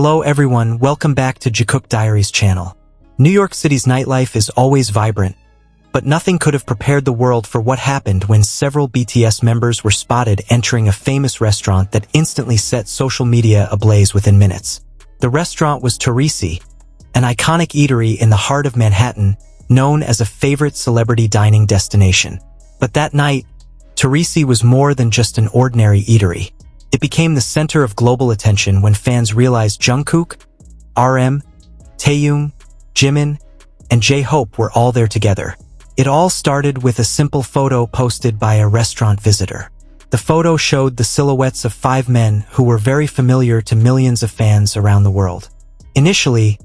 Hello everyone, welcome back to Jikook Diaries channel. New York City's nightlife is always vibrant, but nothing could have prepared the world for what happened when several BTS members were spotted entering a famous restaurant that instantly set social media ablaze within minutes. The restaurant was Torrisi, an iconic eatery in the heart of Manhattan, known as a favorite celebrity dining destination. But that night, Torrisi was more than just an ordinary eatery. It became the center of global attention when fans realized Jungkook, RM, Taehyung, Jimin, and J-Hope were all there together. It all started with a simple photo posted by a restaurant visitor. The photo showed the silhouettes of 5 men who were very familiar to millions of fans around the world. Initially,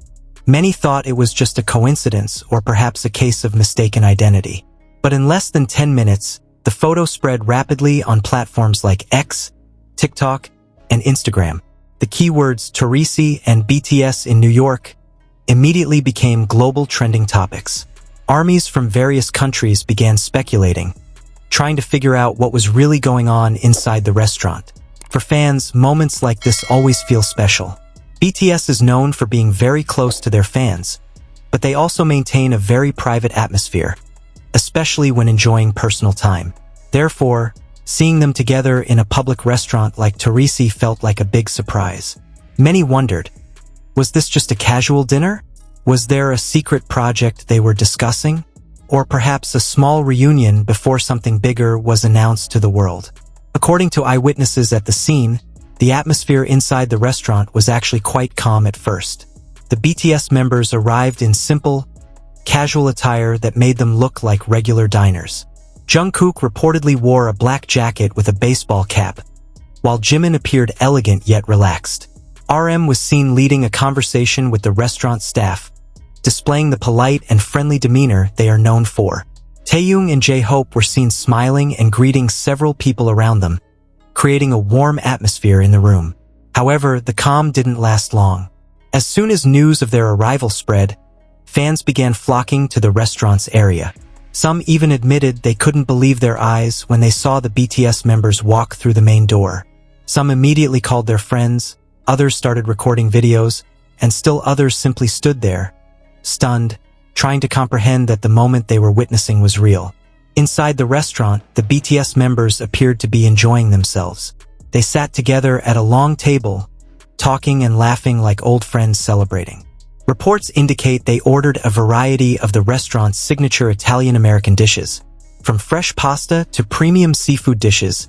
many thought it was just a coincidence or perhaps a case of mistaken identity. But in less than 10 minutes, the photo spread rapidly on platforms like X, TikTok, and Instagram. The keywords Torrisi and BTS in New York immediately became global trending topics. Armies from various countries began speculating, trying to figure out what was really going on inside the restaurant. For fans, moments like this always feel special. BTS is known for being very close to their fans, but they also maintain a very private atmosphere, especially when enjoying personal time. Therefore, seeing them together in a public restaurant like Torrisi felt like a big surprise. Many wondered, was this just a casual dinner? Was there a secret project they were discussing? Or perhaps a small reunion before something bigger was announced to the world? According to eyewitnesses at the scene, the atmosphere inside the restaurant was actually quite calm at first. The BTS members arrived in simple, casual attire that made them look like regular diners. Jungkook reportedly wore a black jacket with a baseball cap, while Jimin appeared elegant yet relaxed. RM was seen leading a conversation with the restaurant staff, displaying the polite and friendly demeanor they are known for. Taehyung and J-Hope were seen smiling and greeting several people around them, creating a warm atmosphere in the room. However, the calm didn't last long. As soon as news of their arrival spread, fans began flocking to the restaurant's area. Some even admitted they couldn't believe their eyes when they saw the BTS members walk through the main door. Some immediately called their friends, others started recording videos, and still others simply stood there, stunned, trying to comprehend that the moment they were witnessing was real. Inside the restaurant, the BTS members appeared to be enjoying themselves. They sat together at a long table, talking and laughing like old friends celebrating. Reports indicate they ordered a variety of the restaurant's signature Italian-American dishes. From fresh pasta to premium seafood dishes,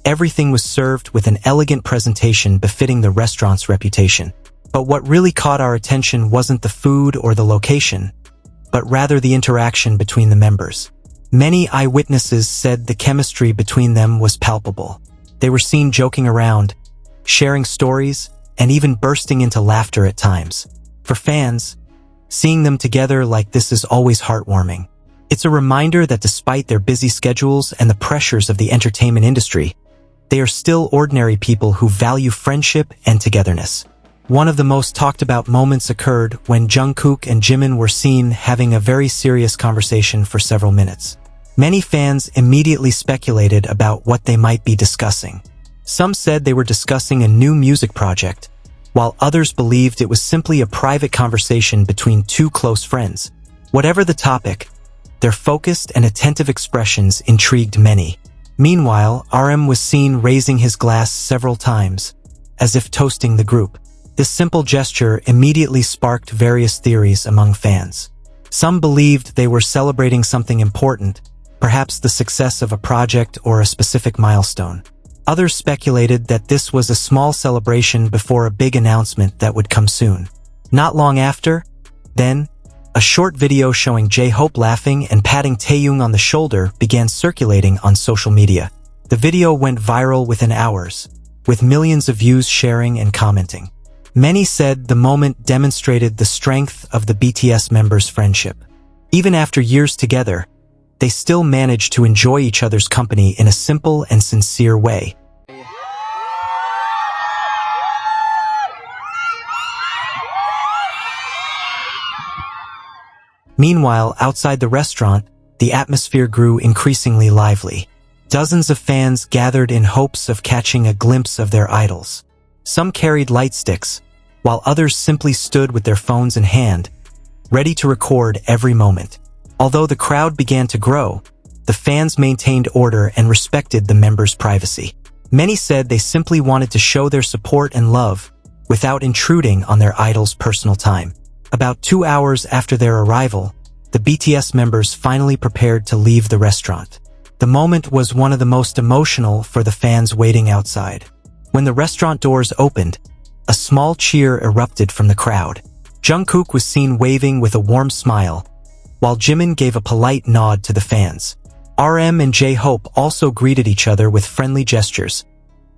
everything was served with an elegant presentation befitting the restaurant's reputation. But what really caught our attention wasn't the food or the location, but rather the interaction between the members. Many eyewitnesses said the chemistry between them was palpable. They were seen joking around, sharing stories, and even bursting into laughter at times. For fans, seeing them together like this is always heartwarming. It's a reminder that despite their busy schedules and the pressures of the entertainment industry, they are still ordinary people who value friendship and togetherness. One of the most talked about moments occurred when Jungkook and Jimin were seen having a very serious conversation for several minutes. Many fans immediately speculated about what they might be discussing. Some said they were discussing a new music project, while others believed it was simply a private conversation between 2 close friends. Whatever the topic, their focused and attentive expressions intrigued many. Meanwhile, RM was seen raising his glass several times, as if toasting the group. This simple gesture immediately sparked various theories among fans. Some believed they were celebrating something important, perhaps the success of a project or a specific milestone. Others speculated that this was a small celebration before a big announcement that would come soon. Not long after, then, a short video showing J-Hope laughing and patting Taehyung on the shoulder began circulating on social media. The video went viral within hours, with millions of views sharing and commenting. Many said the moment demonstrated the strength of the BTS members' friendship. Even after years together, they still managed to enjoy each other's company in a simple and sincere way. Meanwhile, outside the restaurant, the atmosphere grew increasingly lively. Dozens of fans gathered in hopes of catching a glimpse of their idols. Some carried light sticks, while others simply stood with their phones in hand, ready to record every moment. Although the crowd began to grow, the fans maintained order and respected the members' privacy. Many said they simply wanted to show their support and love without intruding on their idol's personal time. About 2 hours after their arrival, the BTS members finally prepared to leave the restaurant. The moment was one of the most emotional for the fans waiting outside. When the restaurant doors opened, a small cheer erupted from the crowd. Jungkook was seen waving with a warm smile, while Jimin gave a polite nod to the fans. RM and J-Hope also greeted each other with friendly gestures,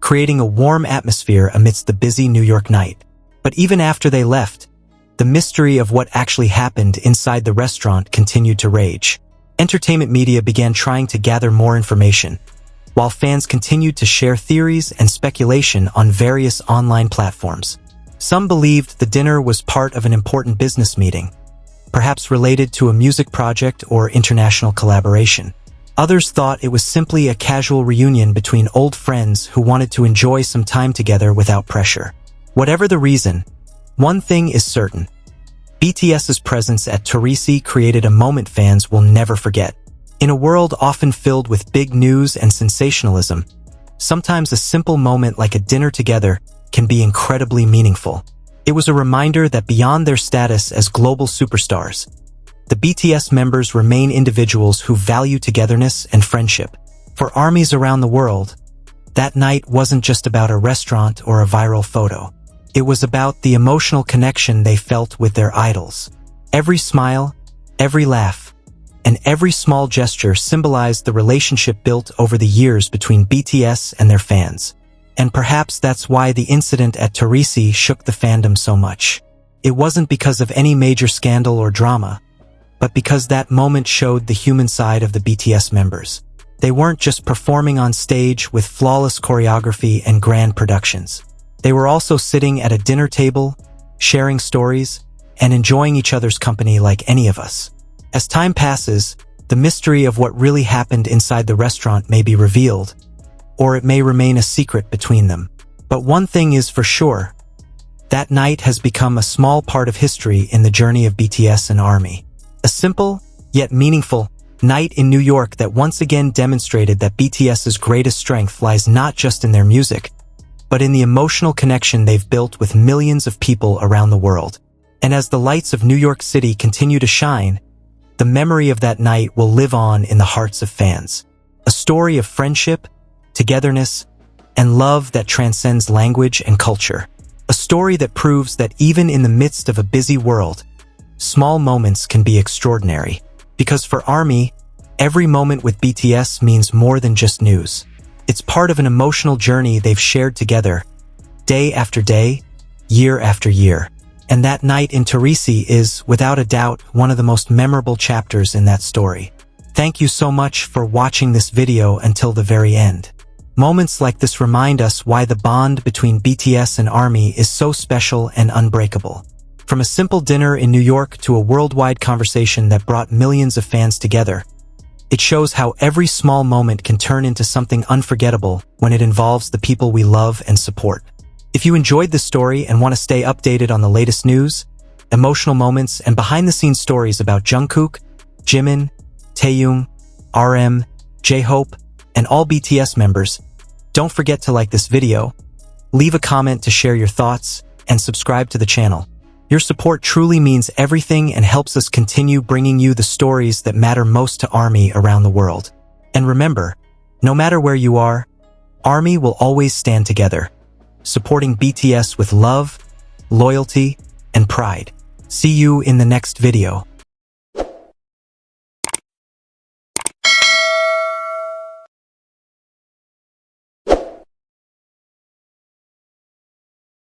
creating a warm atmosphere amidst the busy New York night. But even after they left, the mystery of what actually happened inside the restaurant continued to rage. Entertainment media began trying to gather more information, while fans continued to share theories and speculation on various online platforms. Some believed the dinner was part of an important business meeting, perhaps related to a music project or international collaboration. Others thought it was simply a casual reunion between old friends who wanted to enjoy some time together without pressure. Whatever the reason, one thing is certain. BTS's presence at Torrisi created a moment fans will never forget. In a world often filled with big news and sensationalism, sometimes a simple moment like a dinner together can be incredibly meaningful. It was a reminder that beyond their status as global superstars, the BTS members remain individuals who value togetherness and friendship. For armies around the world, that night wasn't just about a restaurant or a viral photo. It was about the emotional connection they felt with their idols. Every smile, every laugh, and every small gesture symbolized the relationship built over the years between BTS and their fans. And perhaps that's why the incident at Torrisi shook the fandom so much. It wasn't because of any major scandal or drama, but because that moment showed the human side of the BTS members. They weren't just performing on stage with flawless choreography and grand productions. They were also sitting at a dinner table, sharing stories, and enjoying each other's company like any of us. As time passes, the mystery of what really happened inside the restaurant may be revealed, or it may remain a secret between them. But one thing is for sure, that night has become a small part of history in the journey of BTS and ARMY. A simple, yet meaningful, night in New York that once again demonstrated that BTS's greatest strength lies not just in their music, but in the emotional connection they've built with millions of people around the world. And as the lights of New York City continue to shine, the memory of that night will live on in the hearts of fans. A story of friendship, togetherness, and love that transcends language and culture. A story that proves that even in the midst of a busy world, small moments can be extraordinary. Because for ARMY, every moment with BTS means more than just news. It's part of an emotional journey they've shared together, day after day, year after year. And that night in Torrisi is, without a doubt, one of the most memorable chapters in that story. Thank you so much for watching this video until the very end. Moments like this remind us why the bond between BTS and ARMY is so special and unbreakable. From a simple dinner in New York to a worldwide conversation that brought millions of fans together, it shows how every small moment can turn into something unforgettable when it involves the people we love and support. If you enjoyed this story and want to stay updated on the latest news, emotional moments, and behind-the-scenes stories about Jungkook, Jimin, Taehyung, RM, J-Hope, and all BTS members, don't forget to like this video, leave a comment to share your thoughts, and subscribe to the channel. Your support truly means everything and helps us continue bringing you the stories that matter most to ARMY around the world. And remember, no matter where you are, ARMY will always stand together, supporting BTS with love, loyalty, and pride. See you in the next video.